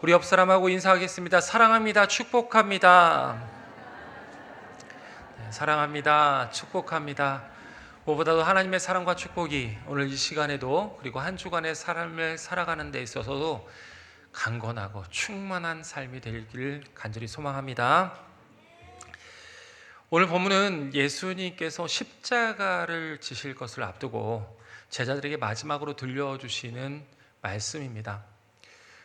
우리 옆 사람하고 인사하겠습니다. 사랑합니다. 축복합니다. 네, 사랑합니다. 축복합니다. 무엇보다도 하나님의 사랑과 축복이 오늘 이 시간에도 그리고 한 주간의 삶을 살아가는 데 있어서도 강건하고 충만한 삶이 되기를 간절히 소망합니다. 오늘 본문은 예수님께서 십자가를 지실 것을 앞두고 제자들에게 마지막으로 들려주시는 말씀입니다.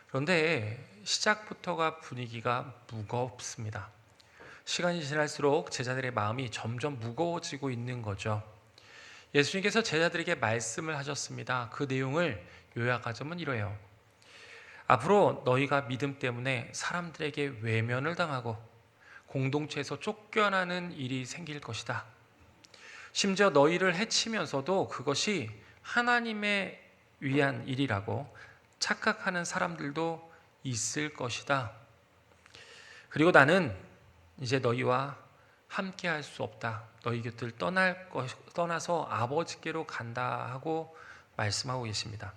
그런데 시작부터가 분위기가 무겁습니다. 시간이 지날수록 제자들의 마음이 점점 무거워지고 있는 거죠. 예수님께서 제자들에게 말씀을 하셨습니다. 그 내용을 요약하자면 이래요. 앞으로 너희가 믿음 때문에 사람들에게 외면을 당하고 공동체에서 쫓겨나는 일이 생길 것이다. 심지어 너희를 해치면서도 그것이 하나님의 위한 일이라고 착각하는 사람들도 있을 것이다. 그리고 나는 이제 너희와 함께 할 수 없다. 너희 곁을 떠나서 아버지께로 간다 하고 말씀하고 계십니다.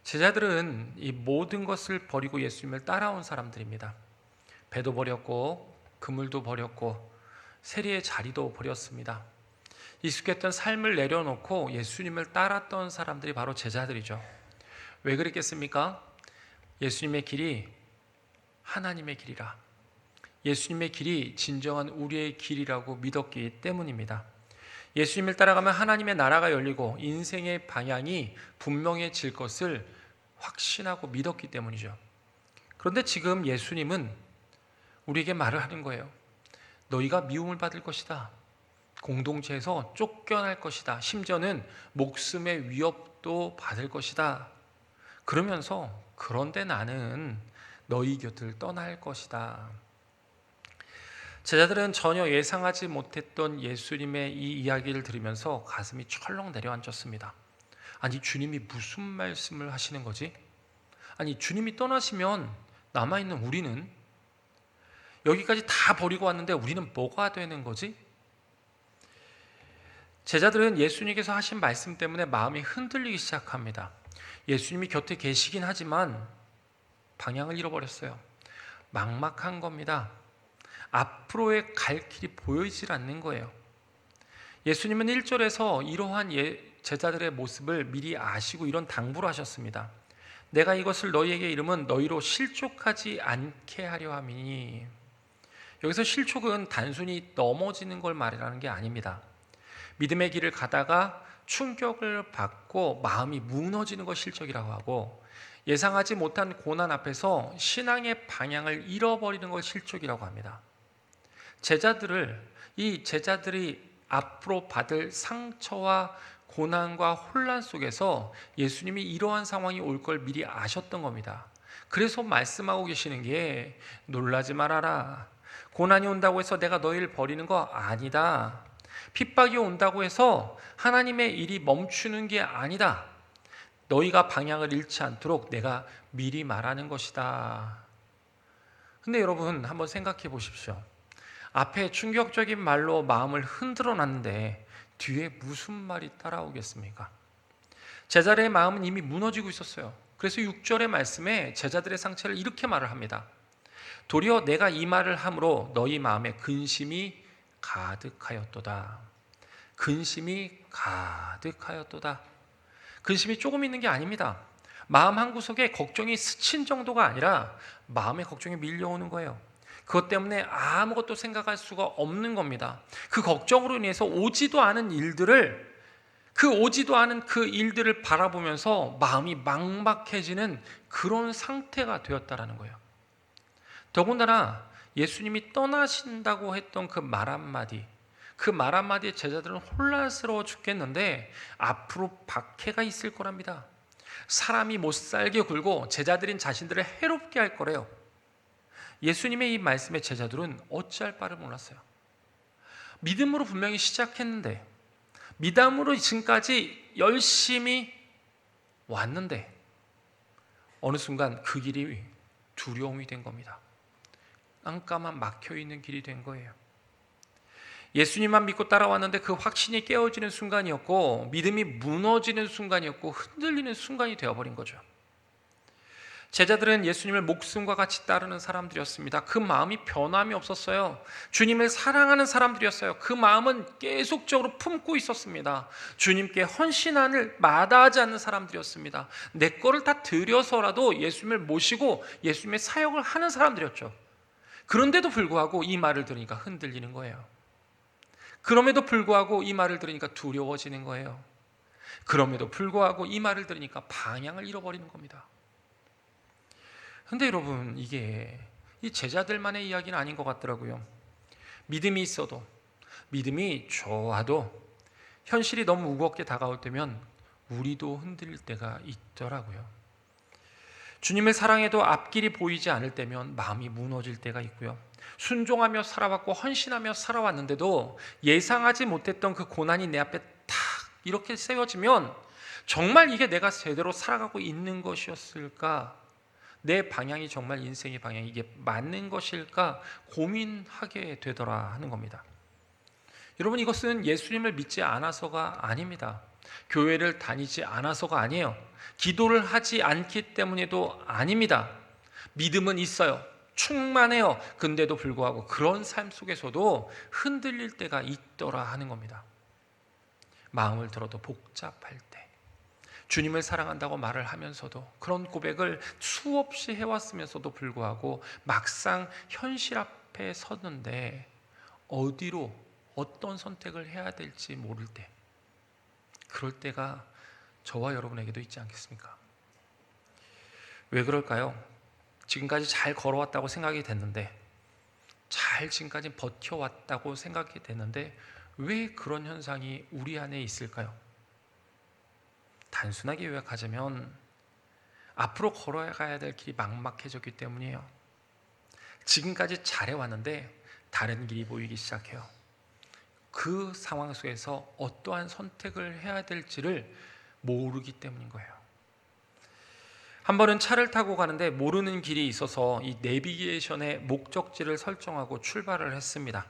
제자들은 이 모든 것을 버리고 예수님을 따라온 사람들입니다. 배도 버렸고 그물도 버렸고 세리의 자리도 버렸습니다. 익숙했던 삶을 내려놓고 예수님을 따랐던 사람들이 바로 제자들이죠. 왜 그랬겠습니까? 예수님의 길이 하나님의 길이라, 예수님의 길이 진정한 우리의 길이라고 믿었기 때문입니다. 예수님을 따라가면 하나님의 나라가 열리고 인생의 방향이 분명해질 것을 확신하고 믿었기 때문이죠. 그런데 지금 예수님은 우리에게 말을 하는 거예요. 너희가 미움을 받을 것이다. 공동체에서 쫓겨날 것이다. 심지어는 목숨의 위협도 받을 것이다. 그러면서 그런데 나는 너희 곁을 떠날 것이다. 제자들은 전혀 예상하지 못했던 예수님의 이 이야기를 들으면서 가슴이 철렁 내려앉았습니다. 아니, 주님이 무슨 말씀을 하시는 거지? 아니, 주님이 떠나시면 남아있는 우리는, 여기까지 다 버리고 왔는데 우리는 뭐가 되는 거지? 제자들은 예수님께서 하신 말씀 때문에 마음이 흔들리기 시작합니다. 예수님이 곁에 계시긴 하지만 방향을 잃어버렸어요. 막막한 겁니다. 앞으로의 갈 길이 보이질 않는 거예요. 예수님은 1절에서 이러한 제자들의 모습을 미리 아시고 이런 당부를 하셨습니다. 내가 이것을 너희에게 이름은 너희로 실족하지 않게 하려 함이니. 여기서 실족은 단순히 넘어지는 걸 말하는 게 아닙니다. 믿음의 길을 가다가 충격을 받고 마음이 무너지는 것 실족이라고 하고, 예상하지 못한 고난 앞에서 신앙의 방향을 잃어버리는 것 실족이라고 합니다. 제자들이 앞으로 받을 상처와 고난과 혼란 속에서 예수님이 이러한 상황이 올 걸 미리 아셨던 겁니다. 그래서 말씀하고 계시는 게 놀라지 말아라. 고난이 온다고 해서 내가 너희를 버리는 거 아니다. 핍박이 온다고 해서 하나님의 일이 멈추는 게 아니다. 너희가 방향을 잃지 않도록 내가 미리 말하는 것이다. 근데 여러분 한번 생각해 보십시오. 앞에 충격적인 말로 마음을 흔들어 놨는데 뒤에 무슨 말이 따라오겠습니까? 제자들의 마음은 이미 무너지고 있었어요. 그래서 6절의 말씀에 제자들의 상처를 이렇게 말을 합니다. 도리어 내가 이 말을 함으로 너희 마음에 근심이 가득하였도다. 근심이 가득하였도다. 근심이 조금 있는 게 아닙니다. 마음 한구석에 걱정이 스친 정도가 아니라 마음의 걱정이 밀려오는 거예요. 그것 때문에 아무것도 생각할 수가 없는 겁니다. 그 걱정으로 인해서 오지도 않은 일들을 바라보면서 마음이 막막해지는 그런 상태가 되었다라는 거예요. 더군다나 예수님이 떠나신다고 했던 그 말 한마디에 제자들은 혼란스러워 죽겠는데 앞으로 박해가 있을 거랍니다. 사람이 못 살게 굴고 제자들인 자신들을 해롭게 할 거래요. 예수님의 이 말씀에 제자들은 어찌할 바를 몰랐어요. 믿음으로 분명히 시작했는데, 믿음으로 지금까지 열심히 왔는데 어느 순간 그 길이 두려움이 된 겁니다. 깜깜한 막혀있는 길이 된 거예요. 예수님만 믿고 따라왔는데 그 확신이 깨어지는 순간이었고, 믿음이 무너지는 순간이었고, 흔들리는 순간이 되어버린 거죠. 제자들은 예수님을 목숨과 같이 따르는 사람들이었습니다. 그 마음이 변함이 없었어요. 주님을 사랑하는 사람들이었어요. 그 마음은 계속적으로 품고 있었습니다. 주님께 헌신을 마다하지 않는 사람들이었습니다. 내 거를 다 들여서라도 예수님을 모시고 예수님의 사역을 하는 사람들이었죠. 그런데도 불구하고 이 말을 들으니까 흔들리는 거예요. 그럼에도 불구하고 이 말을 들으니까 두려워지는 거예요. 그럼에도 불구하고 이 말을 들으니까 방향을 잃어버리는 겁니다. 근데 여러분, 이게 이 제자들만의 이야기는 아닌 것 같더라고요. 믿음이 있어도, 믿음이 좋아도 현실이 너무 무겁게 다가올 때면 우리도 흔들릴 때가 있더라고요. 주님을 사랑해도 앞길이 보이지 않을 때면 마음이 무너질 때가 있고요. 순종하며 살아왔고 헌신하며 살아왔는데도 예상하지 못했던 그 고난이 내 앞에 탁 이렇게 세워지면 정말 이게 내가 제대로 살아가고 있는 것이었을까? 내 방향이 정말 인생의 방향이 이게 맞는 것일까 고민하게 되더라 하는 겁니다. 여러분, 이것은 예수님을 믿지 않아서가 아닙니다. 교회를 다니지 않아서가 아니에요. 기도를 하지 않기 때문에도 아닙니다. 믿음은 있어요. 충만해요. 근데도 불구하고 그런 삶 속에서도 흔들릴 때가 있더라 하는 겁니다. 마음을 들어도 복잡할 때, 주님을 사랑한다고 말을 하면서도, 그런 고백을 수없이 해왔으면서도 불구하고 막상 현실 앞에 섰는데 어디로 어떤 선택을 해야 될지 모를 때, 그럴 때가 저와 여러분에게도 있지 않겠습니까? 왜 그럴까요? 지금까지 잘 걸어왔다고 생각이 됐는데, 잘 지금까지 버텨왔다고 생각이 됐는데 왜 그런 현상이 우리 안에 있을까요? 단순하게 요약하자면 앞으로 걸어가야 될 길이 막막해졌기 때문이에요. 지금까지 잘해왔는데 다른 길이 보이기 시작해요. 그 상황 속에서 어떠한 선택을 해야 될지를 모르기 때문인 거예요. 한 번은 차를 타고 가는데 모르는 길이 있어서 이 내비게이션의 목적지를 설정하고 출발을 했습니다.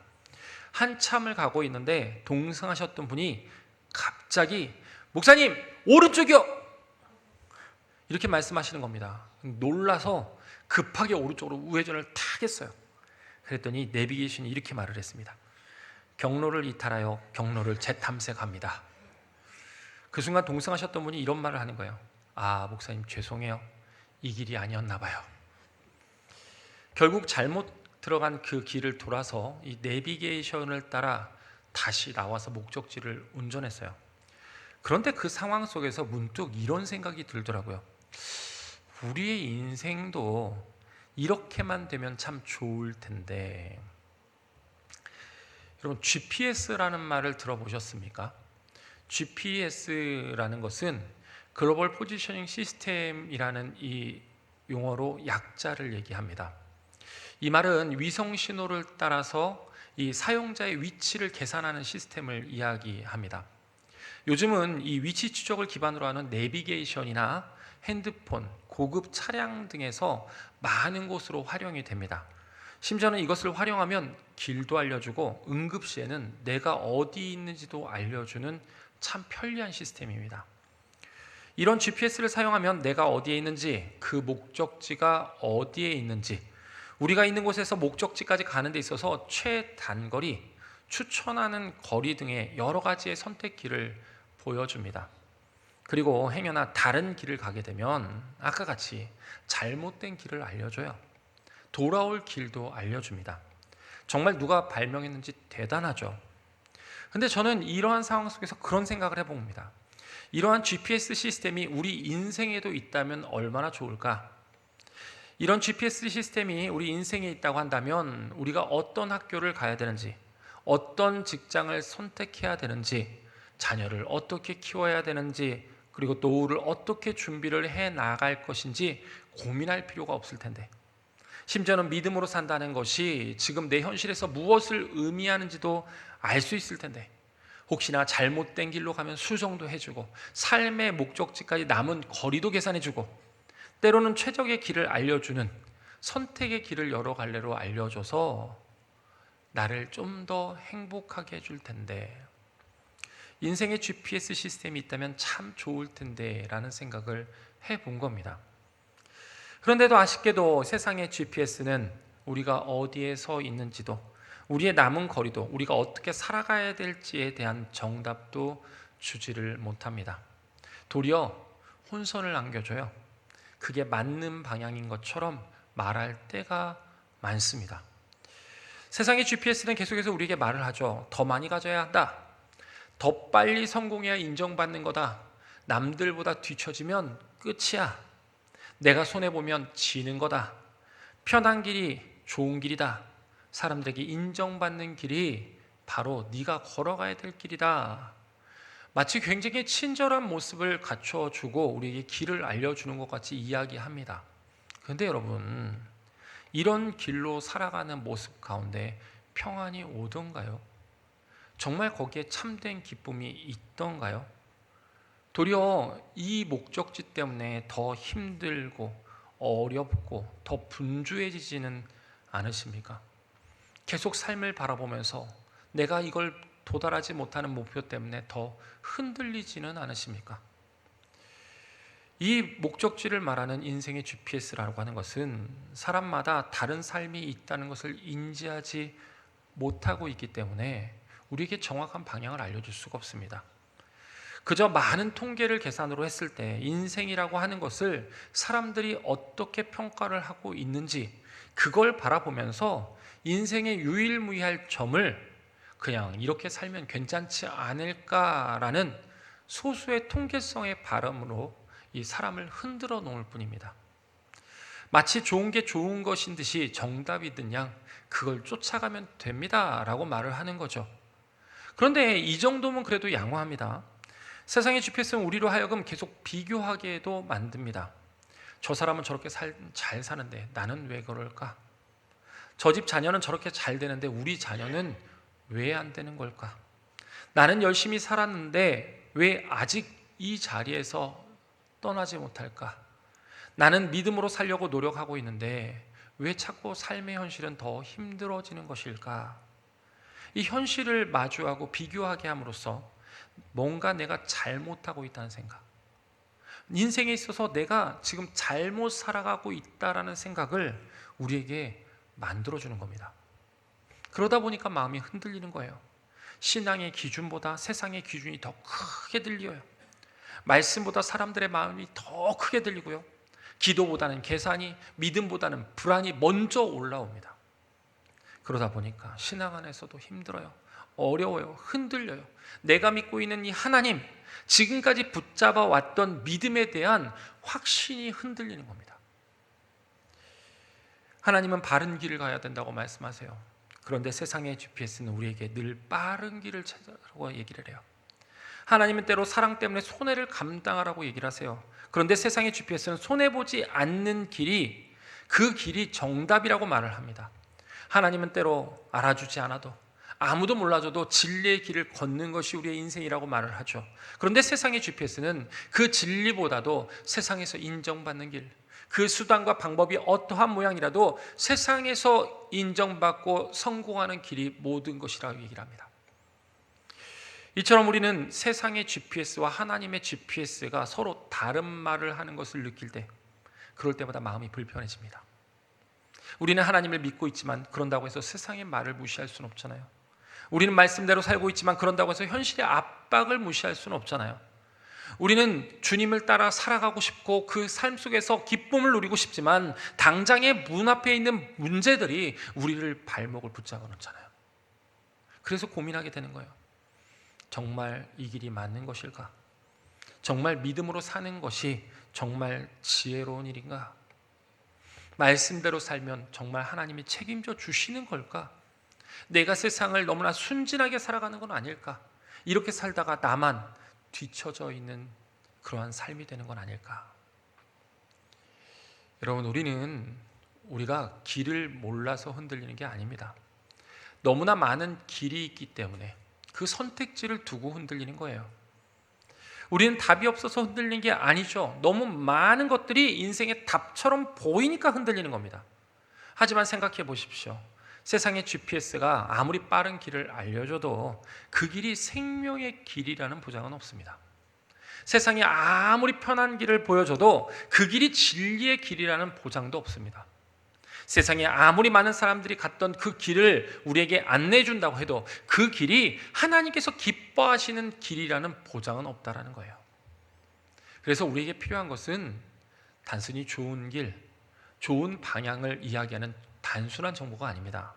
한참을 가고 있는데 동승하셨던 분이 갑자기 목사님 오른쪽이요! 이렇게 말씀하시는 겁니다. 놀라서 급하게 오른쪽으로 우회전을 탁 했어요. 그랬더니 내비게이션이 이렇게 말을 했습니다. 경로를 이탈하여 경로를 재탐색합니다. 그 순간 동승하셨던 분이 이런 말을 하는 거예요. 아, 목사님 죄송해요. 이 길이 아니었나 봐요. 결국 잘못 들어간 그 길을 돌아서 이 내비게이션을 따라 다시 나와서 목적지를 운전했어요. 그런데 그 상황 속에서 문득 이런 생각이 들더라고요. 우리의 인생도 이렇게만 되면 참 좋을 텐데. 여러분, GPS라는 말을 들어보셨습니까? GPS라는 것은 글로벌 포지셔닝 시스템이라는 이 용어로 약자를 얘기합니다. 이 말은 위성 신호를 따라서 이 사용자의 위치를 계산하는 시스템을 이야기합니다. 요즘은 이 위치 추적을 기반으로 하는 내비게이션이나 핸드폰, 고급 차량 등에서 많은 곳으로 활용이 됩니다. 심지어는 이것을 활용하면 길도 알려주고 응급시에는 내가 어디 있는지도 알려주는 참 편리한 시스템입니다. 이런 GPS를 사용하면 내가 어디에 있는지, 그 목적지가 어디에 있는지, 우리가 있는 곳에서 목적지까지 가는 데 있어서 최단거리, 추천하는 거리 등의 여러 가지의 선택길을 보여줍니다. 그리고 행여나 다른 길을 가게 되면 아까 같이 잘못된 길을 알려줘요. 돌아올 길도 알려줍니다. 정말 누가 발명했는지 대단하죠. 근데 저는 이러한 상황 속에서 그런 생각을 해봅니다. 이러한 GPS 시스템이 우리 인생에도 있다면 얼마나 좋을까? 이런 GPS 시스템이 우리 인생에 있다고 한다면 우리가 어떤 학교를 가야 되는지, 어떤 직장을 선택해야 되는지, 자녀를 어떻게 키워야 되는지, 그리고 노후를 어떻게 준비를 해 나갈 것인지 고민할 필요가 없을 텐데, 심지어는 믿음으로 산다는 것이 지금 내 현실에서 무엇을 의미하는지도 알 수 있을 텐데, 혹시나 잘못된 길로 가면 수정도 해주고 삶의 목적지까지 남은 거리도 계산해주고 때로는 최적의 길을 알려주는, 선택의 길을 여러 갈래로 알려줘서 나를 좀 더 행복하게 해줄 텐데, 인생에 GPS 시스템이 있다면 참 좋을 텐데 라는 생각을 해본 겁니다. 그런데도 아쉽게도 세상의 GPS는 우리가 어디에 서 있는지도, 우리의 남은 거리도, 우리가 어떻게 살아가야 될지에 대한 정답도 주지를 못합니다. 도리어 혼선을 안겨줘요. 그게 맞는 방향인 것처럼 말할 때가 많습니다. 세상의 GPS는 계속해서 우리에게 말을 하죠. 더 많이 가져야 한다. 더 빨리 성공해야 인정받는 거다. 남들보다 뒤처지면 끝이야. 내가 손해보면 지는 거다. 편한 길이 좋은 길이다. 사람들에게 인정받는 길이 바로 네가 걸어가야 될 길이다. 마치 굉장히 친절한 모습을 갖춰주고 우리에게 길을 알려주는 것 같이 이야기합니다. 그런데 여러분, 이런 길로 살아가는 모습 가운데 평안이 오던가요? 정말 거기에 참된 기쁨이 있던가요? 도리어 이 목적지 때문에 더 힘들고 어렵고 더 분주해지지는 않으십니까? 계속 삶을 바라보면서 내가 이걸 도달하지 못하는 목표 때문에 더 흔들리지는 않으십니까? 이 목적지를 말하는 인생의 GPS라고 하는 것은 사람마다 다른 삶이 있다는 것을 인지하지 못하고 있기 때문에 우리에게 정확한 방향을 알려줄 수가 없습니다. 그저 많은 통계를 계산으로 했을 때 인생이라고 하는 것을 사람들이 어떻게 평가를 하고 있는지 그걸 바라보면서 인생의 유일무이할 점을 그냥 이렇게 살면 괜찮지 않을까라는 소수의 통계성의 바람으로 이 사람을 흔들어 놓을 뿐입니다. 마치 좋은 게 좋은 것인 듯이 정답이든 양 그걸 쫓아가면 됩니다 라고 말을 하는 거죠. 그런데 이 정도면 그래도 양호합니다. 세상의 GPS는 우리로 하여금 계속 비교하게도 만듭니다. 저 사람은 저렇게 잘 사는데 나는 왜 그럴까? 저 집 자녀는 저렇게 잘 되는데 우리 자녀는 왜 안 되는 걸까? 나는 열심히 살았는데 왜 아직 이 자리에서 떠나지 못할까? 나는 믿음으로 살려고 노력하고 있는데 왜 자꾸 삶의 현실은 더 힘들어지는 것일까? 이 현실을 마주하고 비교하게 함으로써 뭔가 내가 잘못하고 있다는 생각, 인생에 있어서 내가 지금 잘못 살아가고 있다라는 생각을 우리에게 만들어주는 겁니다. 그러다 보니까 마음이 흔들리는 거예요. 신앙의 기준보다 세상의 기준이 더 크게 들려요. 말씀보다 사람들의 마음이 더 크게 들리고요. 기도보다는 계산이, 믿음보다는 불안이 먼저 올라옵니다. 그러다 보니까 신앙 안에서도 힘들어요. 어려워요. 흔들려요. 내가 믿고 있는 이 하나님, 지금까지 붙잡아 왔던 믿음에 대한 확신이 흔들리는 겁니다. 하나님은 바른 길을 가야 된다고 말씀하세요. 그런데 세상의 GPS는 우리에게 늘 빠른 길을 찾으라고 얘기를 해요. 하나님은 때로 사랑 때문에 손해를 감당하라고 얘기를 하세요. 그런데 세상의 GPS는 손해보지 않는 길이 그 길이 정답이라고 말을 합니다. 하나님은 때로 알아주지 않아도 아무도 몰라줘도 진리의 길을 걷는 것이 우리의 인생이라고 말을 하죠. 그런데 세상의 GPS는 그 진리보다도 세상에서 인정받는 길, 그 수단과 방법이 어떠한 모양이라도 세상에서 인정받고 성공하는 길이 모든 것이라고 얘기를 합니다. 이처럼 우리는 세상의 GPS와 하나님의 GPS가 서로 다른 말을 하는 것을 느낄 때, 그럴 때마다 마음이 불편해집니다. 우리는 하나님을 믿고 있지만 그런다고 해서 세상의 말을 무시할 수는 없잖아요. 우리는 말씀대로 살고 있지만 그런다고 해서 현실의 압박을 무시할 수는 없잖아요. 우리는 주님을 따라 살아가고 싶고 그 삶 속에서 기쁨을 누리고 싶지만 당장의 문 앞에 있는 문제들이 우리를 발목을 붙잡아 놓잖아요. 그래서 고민하게 되는 거예요. 정말 이 길이 맞는 것일까? 정말 믿음으로 사는 것이 정말 지혜로운 일인가? 말씀대로 살면 정말 하나님이 책임져 주시는 걸까? 내가 세상을 너무나 순진하게 살아가는 건 아닐까? 이렇게 살다가 나만 뒤처져 있는 그러한 삶이 되는 건 아닐까? 여러분, 우리가 길을 몰라서 흔들리는 게 아닙니다. 너무나 많은 길이 있기 때문에 그 선택지를 두고 흔들리는 거예요. 우리는 답이 없어서 흔들리는 게 아니죠. 너무 많은 것들이 인생의 답처럼 보이니까 흔들리는 겁니다. 하지만 생각해 보십시오. 세상의 GPS가 아무리 빠른 길을 알려줘도 그 길이 생명의 길이라는 보장은 없습니다. 세상에 아무리 편한 길을 보여줘도 그 길이 진리의 길이라는 보장도 없습니다. 세상에 아무리 많은 사람들이 갔던 그 길을 우리에게 안내해 준다고 해도 그 길이 하나님께서 기뻐하시는 길이라는 보장은 없다라는 거예요. 그래서 우리에게 필요한 것은 단순히 좋은 길, 좋은 방향을 이야기하는 단순한 정보가 아닙니다.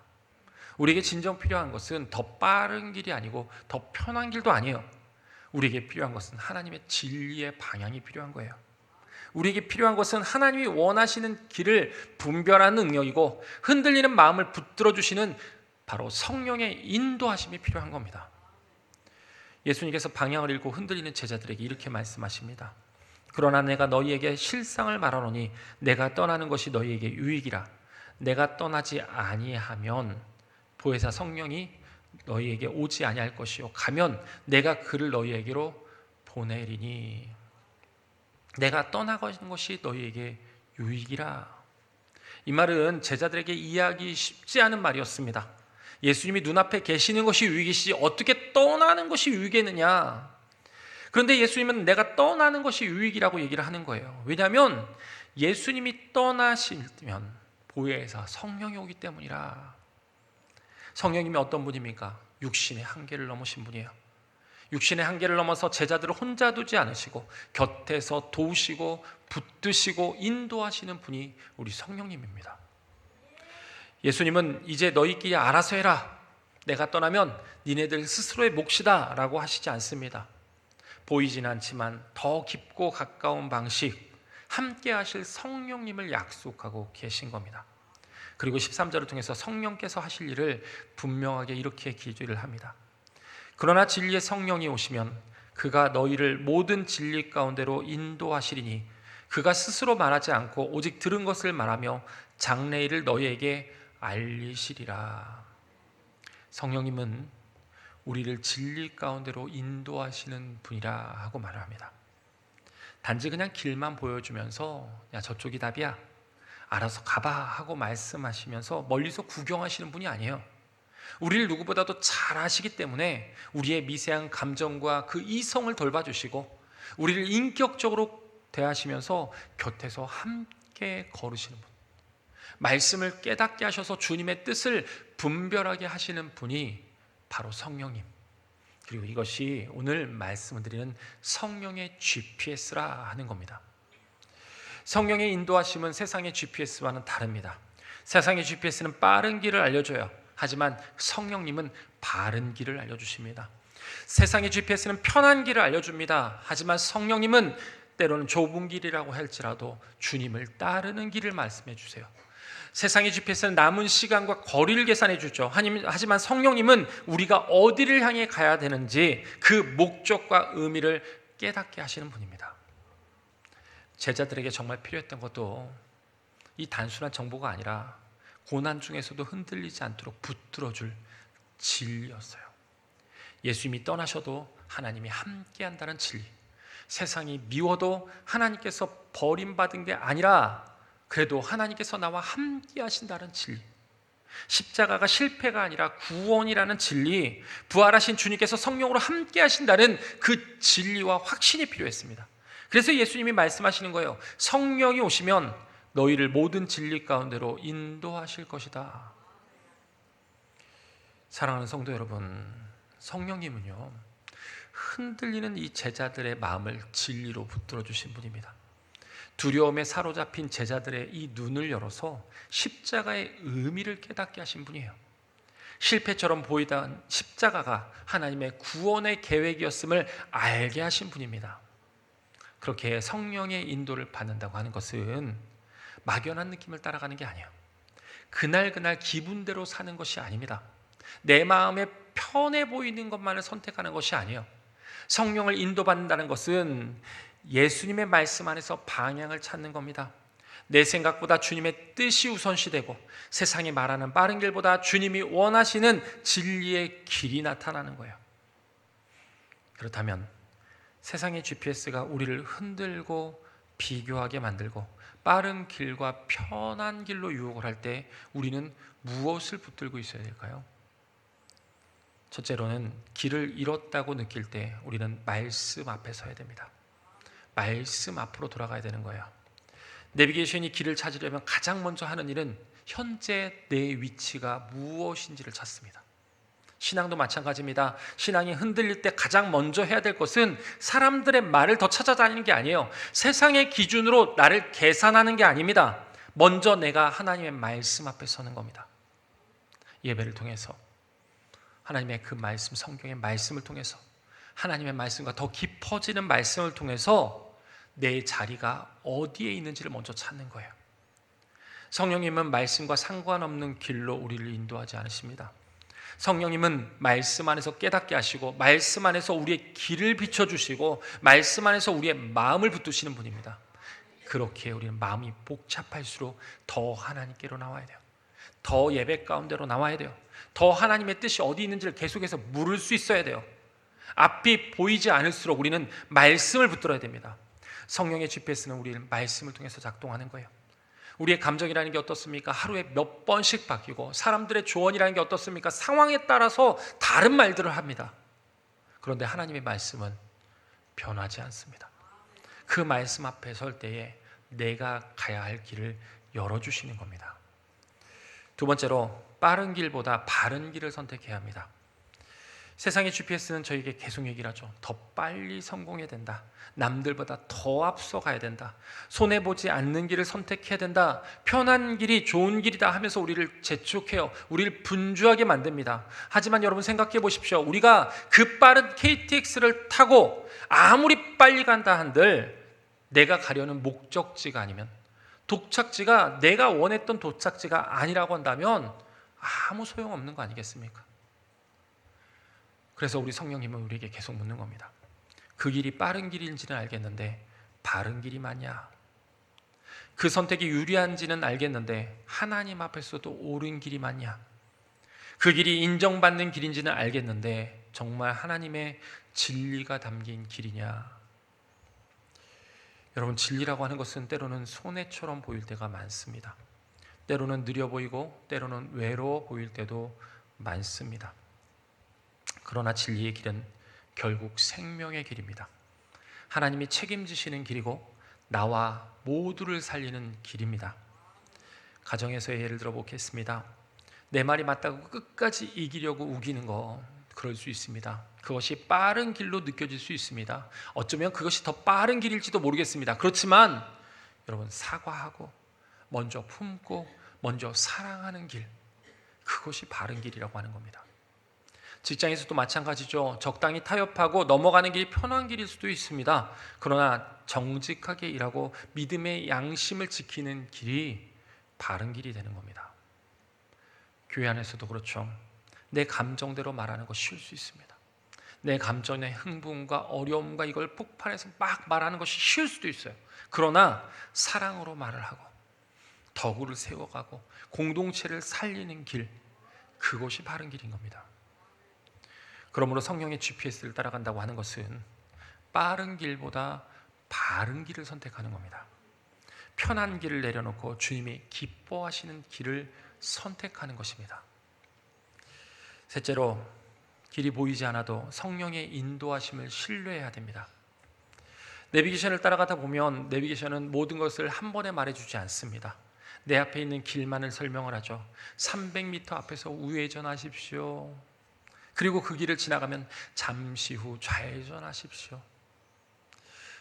우리에게 진정 필요한 것은 더 빠른 길이 아니고 더 편한 길도 아니에요. 우리에게 필요한 것은 하나님의 진리의 방향이 필요한 거예요. 우리에게 필요한 것은 하나님이 원하시는 길을 분별하는 능력이고 흔들리는 마음을 붙들어 주시는 바로 성령의 인도하심이 필요한 겁니다. 예수님께서 방향을 잃고 흔들리는 제자들에게 이렇게 말씀하십니다. 그러나 내가 너희에게 실상을 말하노니 내가 떠나는 것이 너희에게 유익이라. 내가 떠나지 아니하면 보혜사 성령이 너희에게 오지 아니할 것이요 가면 내가 그를 너희에게로 보내리니. 내가 떠나가는 것이 너희에게 유익이라. 이 말은 제자들에게 이해하기 쉽지 않은 말이었습니다. 예수님이 눈앞에 계시는 것이 유익이시 어떻게 떠나는 것이 유익이겠느냐. 그런데 예수님은 내가 떠나는 것이 유익이라고 얘기를 하는 거예요. 왜냐하면 예수님이 떠나시면 보혜사 성령이 오기 때문이라. 성령님이 어떤 분입니까? 육신의 한계를 넘으신 분이에요. 육신의 한계를 넘어서 제자들을 혼자 두지 않으시고 곁에서 도우시고 붙드시고 인도하시는 분이 우리 성령님입니다. 예수님은 이제 너희끼리 알아서 해라. 내가 떠나면 니네들 스스로의 몫이다 라고 하시지 않습니다. 보이진 않지만 더 깊고 가까운 방식, 함께 하실 성령님을 약속하고 계신 겁니다. 그리고 13절을 통해서 성령께서 하실 일을 분명하게 이렇게 기술을 합니다. 그러나 진리의 성령이 오시면 그가 너희를 모든 진리 가운데로 인도하시리니 그가 스스로 말하지 않고 오직 들은 것을 말하며 장래일을 너희에게 알리시리라. 성령님은 우리를 진리 가운데로 인도하시는 분이라 하고 말을 합니다. 단지 그냥 길만 보여주면서 야 저쪽이 답이야 알아서 가봐 하고 말씀하시면서 멀리서 구경하시는 분이 아니에요. 우리를 누구보다도 잘 아시기 때문에 우리의 미세한 감정과 그 이성을 돌봐주시고 우리를 인격적으로 대하시면서 곁에서 함께 걸으시는 분, 말씀을 깨닫게 하셔서 주님의 뜻을 분별하게 하시는 분이 바로 성령님. 그리고 이것이 오늘 말씀을 드리는 성령의 GPS라 하는 겁니다. 성령의 인도하심은 세상의 GPS와는 다릅니다. 세상의 GPS는 빠른 길을 알려줘요. 하지만 성령님은 바른 길을 알려주십니다. 세상의 GPS는 편한 길을 알려줍니다. 하지만 성령님은 때로는 좁은 길이라고 할지라도 주님을 따르는 길을 말씀해 주세요. 세상의 GPS는 남은 시간과 거리를 계산해 주죠. 하지만 성령님은 우리가 어디를 향해 가야 되는지 그 목적과 의미를 깨닫게 하시는 분입니다. 제자들에게 정말 필요했던 것도 이 단순한 정보가 아니라 고난 중에서도 흔들리지 않도록 붙들어줄 진리였어요. 예수님이 떠나셔도 하나님이 함께한다는 진리, 세상이 미워도 하나님께서 버림받은 게 아니라 그래도 하나님께서 나와 함께하신다는 진리, 십자가가 실패가 아니라 구원이라는 진리, 부활하신 주님께서 성령으로 함께하신다는 그 진리와 확신이 필요했습니다. 그래서 예수님이 말씀하시는 거예요. 성령이 오시면 너희를 모든 진리 가운데로 인도하실 것이다. 사랑하는 성도 여러분, 성령님은요 흔들리는 이 제자들의 마음을 진리로 붙들어 주신 분입니다. 두려움에 사로잡힌 제자들의 이 눈을 열어서 십자가의 의미를 깨닫게 하신 분이에요. 실패처럼 보이던 십자가가 하나님의 구원의 계획이었음을 알게 하신 분입니다. 그렇게 성령의 인도를 받는다고 하는 것은 막연한 느낌을 따라가는 게 아니에요. 그날 기분대로 사는 것이 아닙니다. 내 마음에 편해 보이는 것만을 선택하는 것이 아니에요. 성령을 인도받는다는 것은 예수님의 말씀 안에서 방향을 찾는 겁니다. 내 생각보다 주님의 뜻이 우선시되고 세상이 말하는 빠른 길보다 주님이 원하시는 진리의 길이 나타나는 거예요. 그렇다면 세상의 GPS가 우리를 흔들고 비교하게 만들고 빠른 길과 편한 길로 유혹을 할 때 우리는 무엇을 붙들고 있어야 될까요? 첫째로는 길을 잃었다고 느낄 때 우리는 말씀 앞에 서야 됩니다. 말씀 앞으로 돌아가야 되는 거예요. 내비게이션이 길을 찾으려면 가장 먼저 하는 일은 현재 내 위치가 무엇인지를 찾습니다. 신앙도 마찬가지입니다. 신앙이 흔들릴 때 가장 먼저 해야 될 것은 사람들의 말을 더 찾아다니는 게 아니에요. 세상의 기준으로 나를 계산하는 게 아닙니다. 먼저 내가 하나님의 말씀 앞에 서는 겁니다. 예배를 통해서 하나님의 그 말씀, 성경의 말씀을 통해서 하나님의 말씀과 더 깊어지는 말씀을 통해서 내 자리가 어디에 있는지를 먼저 찾는 거예요. 성령님은 말씀과 상관없는 길로 우리를 인도하지 않으십니다. 성령님은 말씀 안에서 깨닫게 하시고 말씀 안에서 우리의 길을 비춰주시고 말씀 안에서 우리의 마음을 붙드시는 분입니다. 그렇게 우리는 마음이 복잡할수록 더 하나님께로 나와야 돼요. 더 예배 가운데로 나와야 돼요. 더 하나님의 뜻이 어디 있는지를 계속해서 물을 수 있어야 돼요. 앞이 보이지 않을수록 우리는 말씀을 붙들어야 됩니다. 성령의 GPS는 우리를 말씀을 통해서 작동하는 거예요. 우리의 감정이라는 게 어떻습니까? 하루에 몇 번씩 바뀌고 사람들의 조언이라는 게 어떻습니까? 상황에 따라서 다른 말들을 합니다. 그런데 하나님의 말씀은 변하지 않습니다. 그 말씀 앞에 설 때에 내가 가야 할 길을 열어주시는 겁니다. 두 번째로 빠른 길보다 바른 길을 선택해야 합니다. 세상의 GPS는 저에게 계속 얘기를 하죠. 더 빨리 성공해야 된다. 남들보다 더 앞서가야 된다. 손해보지 않는 길을 선택해야 된다. 편한 길이 좋은 길이다 하면서 우리를 재촉해요. 우리를 분주하게 만듭니다. 하지만 여러분 생각해 보십시오. 우리가 그 빠른 KTX를 타고 아무리 빨리 간다 한들 내가 가려는 목적지가 아니면, 도착지가 내가 원했던 도착지가 아니라고 한다면 아무 소용없는 거 아니겠습니까? 그래서 우리 성령님은 우리에게 계속 묻는 겁니다. 그 길이 빠른 길인지는 알겠는데 바른 길이 맞냐? 그 선택이 유리한지는 알겠는데 하나님 앞에서도 옳은 길이 맞냐? 그 길이 인정받는 길인지는 알겠는데 정말 하나님의 진리가 담긴 길이냐? 여러분, 진리라고 하는 것은 때로는 손해처럼 보일 때가 많습니다. 때로는 느려 보이고 때로는 외로워 보일 때도 많습니다. 그러나 진리의 길은 결국 생명의 길입니다. 하나님이 책임지시는 길이고 나와 모두를 살리는 길입니다. 가정에서의 예를 들어 보겠습니다. 내 말이 맞다고 끝까지 이기려고 우기는 거, 그럴 수 있습니다. 그것이 빠른 길로 느껴질 수 있습니다. 어쩌면 그것이 더 빠른 길일지도 모르겠습니다. 그렇지만 여러분, 사과하고 먼저 품고 먼저 사랑하는 길, 그것이 바른 길이라고 하는 겁니다. 직장에서도 마찬가지죠. 적당히 타협하고 넘어가는 길이 편한 길일 수도 있습니다. 그러나 정직하게 일하고 믿음의 양심을 지키는 길이 바른 길이 되는 겁니다. 교회 안에서도 그렇죠. 내 감정대로 말하는 것이 쉬울 수 있습니다. 내 감정의 흥분과 어려움과 이걸 폭발해서 막 말하는 것이 쉬울 수도 있어요. 그러나 사랑으로 말을 하고 덕을 세워가고 공동체를 살리는 길, 그것이 바른 길인 겁니다. 그러므로 성령의 GPS를 따라간다고 하는 것은 빠른 길보다 바른 길을 선택하는 겁니다. 편한 길을 내려놓고 주님이 기뻐하시는 길을 선택하는 것입니다. 셋째로, 길이 보이지 않아도 성령의 인도하심을 신뢰해야 됩니다. 내비게이션을 따라가다 보면 내비게이션은 모든 것을 한 번에 말해주지 않습니다. 내 앞에 있는 길만을 설명을 하죠. 300m 앞에서 우회전하십시오. 그리고 그 길을 지나가면 잠시 후 좌회전하십시오.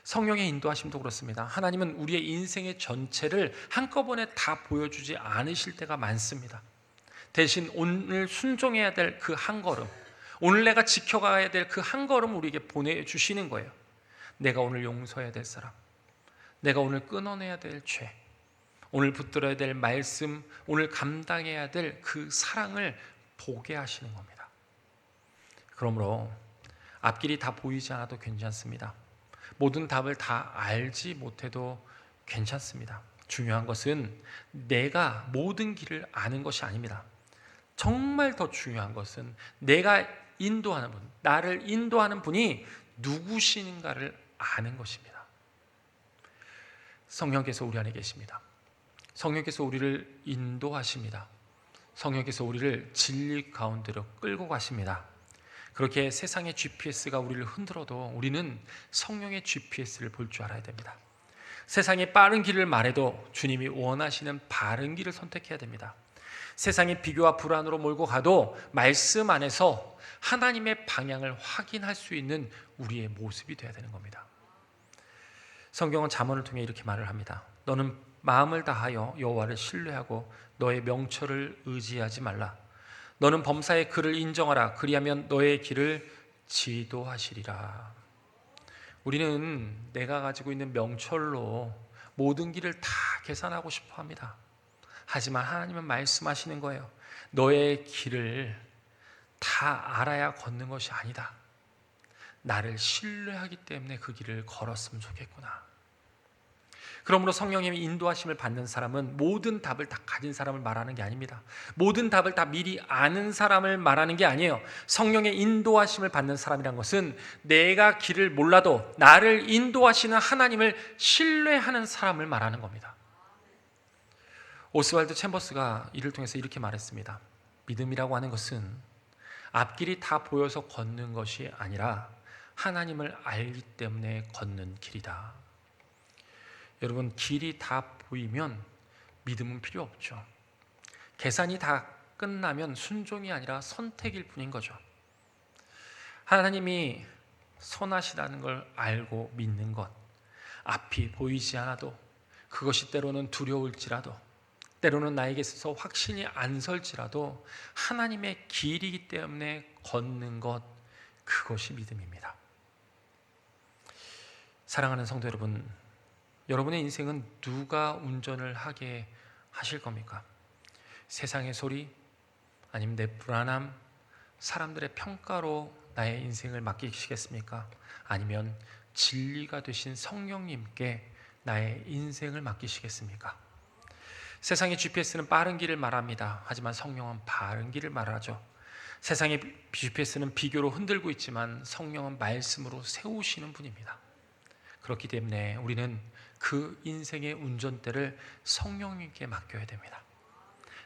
성령의 인도하심도 그렇습니다. 하나님은 우리의 인생의 전체를 한꺼번에 다 보여주지 않으실 때가 많습니다. 대신 오늘 순종해야 될 그 한 걸음, 오늘 내가 지켜가야 될 그 한 걸음 우리에게 보내주시는 거예요. 내가 오늘 용서해야 될 사람, 내가 오늘 끊어내야 될 죄, 오늘 붙들어야 될 말씀, 오늘 감당해야 될 그 사랑을 보게 하시는 겁니다. 그러므로 앞길이 다 보이지 않아도 괜찮습니다. 모든 답을 다 알지 못해도 괜찮습니다. 중요한 것은 내가 모든 길을 아는 것이 아닙니다. 정말 더 중요한 것은 내가 인도하는 분, 나를 인도하는 분이 누구신가를 아는 것입니다. 성령께서 우리 안에 계십니다. 성령께서 우리를 인도하십니다. 성령께서 우리를 진리 가운데로 끌고 가십니다. 그렇게 세상의 GPS가 우리를 흔들어도 우리는 성령의 GPS를 볼 줄 알아야 됩니다. 세상이 빠른 길을 말해도 주님이 원하시는 바른 길을 선택해야 됩니다. 세상이 비교와 불안으로 몰고 가도 말씀 안에서 하나님의 방향을 확인할 수 있는 우리의 모습이 되어야 되는 겁니다. 성경은 잠언을 통해 이렇게 말을 합니다. 너는 마음을 다하여 여호와를 신뢰하고 너의 명철을 의지하지 말라. 너는 범사의 그를 인정하라. 그리하면 너의 길을 지도하시리라. 우리는 내가 가지고 있는 명철로 모든 길을 다 계산하고 싶어 합니다. 하지만 하나님은 말씀하시는 거예요. 너의 길을 다 알아야 걷는 것이 아니다. 나를 신뢰하기 때문에 그 길을 걸었으면 좋겠구나. 그러므로 성령님의 인도하심을 받는 사람은 모든 답을 다 가진 사람을 말하는 게 아닙니다. 모든 답을 다 미리 아는 사람을 말하는 게 아니에요. 성령의 인도하심을 받는 사람이란 것은 내가 길을 몰라도 나를 인도하시는 하나님을 신뢰하는 사람을 말하는 겁니다. 오스왈드 챔버스가 이를 통해서 이렇게 말했습니다. 믿음이라고 하는 것은 앞길이 다 보여서 걷는 것이 아니라 하나님을 알기 때문에 걷는 길이다. 여러분, 길이 다 보이면 믿음은 필요 없죠. 계산이 다 끝나면 순종이 아니라 선택일 뿐인 거죠. 하나님이 선하시다는 걸 알고 믿는 것, 앞이 보이지 않아도 그것이 때로는 두려울지라도 때로는 나에게 있어서 확신이 안 설지라도 하나님의 길이기 때문에 걷는 것, 그것이 믿음입니다. 사랑하는 성도 여러분, 여러분의 인생은 누가 운전을 하게 하실 겁니까? 세상의 소리, 아니면 내 불안함, 사람들의 평가로 나의 인생을 맡기시겠습니까? 아니면 진리가 되신 성령님께 나의 인생을 맡기시겠습니까? 세상의 GPS는 빠른 길을 말합니다. 하지만 성령은 바른 길을 말하죠. 세상의 GPS는 비교로 흔들고 있지만 성령은 말씀으로 세우시는 분입니다. 그렇기 때문에 우리는 그 인생의 운전대를 성령님께 맡겨야 됩니다.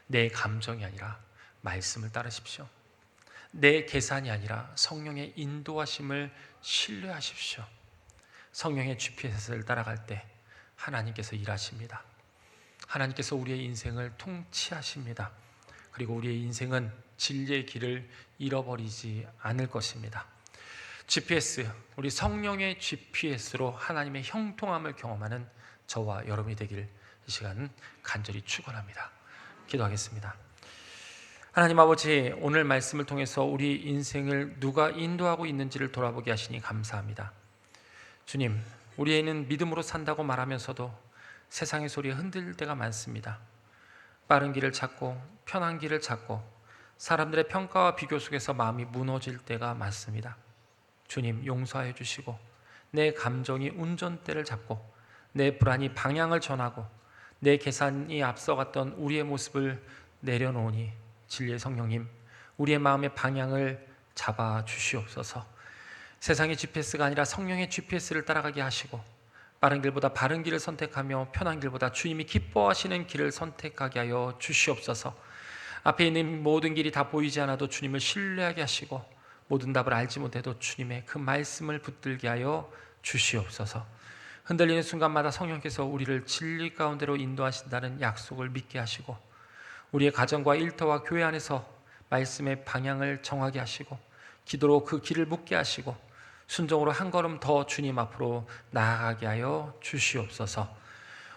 내 감정이 아니라 말씀을 따르십시오. 내 계산이 아니라 성령의 인도하심을 신뢰하십시오. 성령의 GPS를 따라갈 때 하나님께서 일하십니다. 하나님께서 우리의 인생을 통치하십니다. 그리고 우리의 인생은 진리의 길을 잃어버리지 않을 것입니다. GPS, 우리 성령의 GPS로 하나님의 형통함을 경험하는 저와 여러분이 되길 이 시간 간절히 축원합니다. 기도하겠습니다. 하나님 아버지, 오늘 말씀을 통해서 우리 인생을 누가 인도하고 있는지를 돌아보게 하시니 감사합니다. 주님, 우리는 믿음으로 산다고 말하면서도 세상의 소리에 흔들릴 때가 많습니다. 빠른 길을 찾고 편한 길을 찾고 사람들의 평가와 비교 속에서 마음이 무너질 때가 많습니다. 주님, 용서해 주시고 내 감정이 운전대를 잡고 내 불안이 방향을 전하고 내 계산이 앞서갔던 우리의 모습을 내려놓으니 진리의 성령님, 우리의 마음의 방향을 잡아 주시옵소서. 세상의 GPS가 아니라 성령의 GPS를 따라가게 하시고 빠른 길보다 바른 길을 선택하며 편한 길보다 주님이 기뻐하시는 길을 선택하게 하여 주시옵소서. 앞에 있는 모든 길이 다 보이지 않아도 주님을 신뢰하게 하시고 모든 답을 알지 못해도 주님의 그 말씀을 붙들게 하여 주시옵소서. 흔들리는 순간마다 성령께서 우리를 진리 가운데로 인도하신다는 약속을 믿게 하시고 우리의 가정과 일터와 교회 안에서 말씀의 방향을 정하게 하시고 기도로 그 길을 묻게 하시고 순종으로 한 걸음 더 주님 앞으로 나아가게 하여 주시옵소서.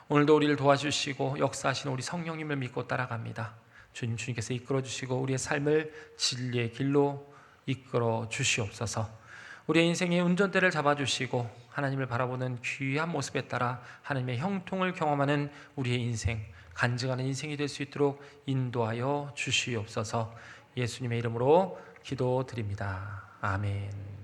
오늘도 우리를 도와주시고 역사하시는 우리 성령님을 믿고 따라갑니다. 주님께서 이끌어 주시고 우리의 삶을 진리의 길로 이끌어 주시옵소서. 우리의 인생의 운전대를 잡아주시고 하나님을 바라보는 귀한 모습에 따라 하나님의 형통을 경험하는 우리의 인생, 간증하는 인생이 될 수 있도록 인도하여 주시옵소서. 예수님의 이름으로 기도드립니다. 아멘.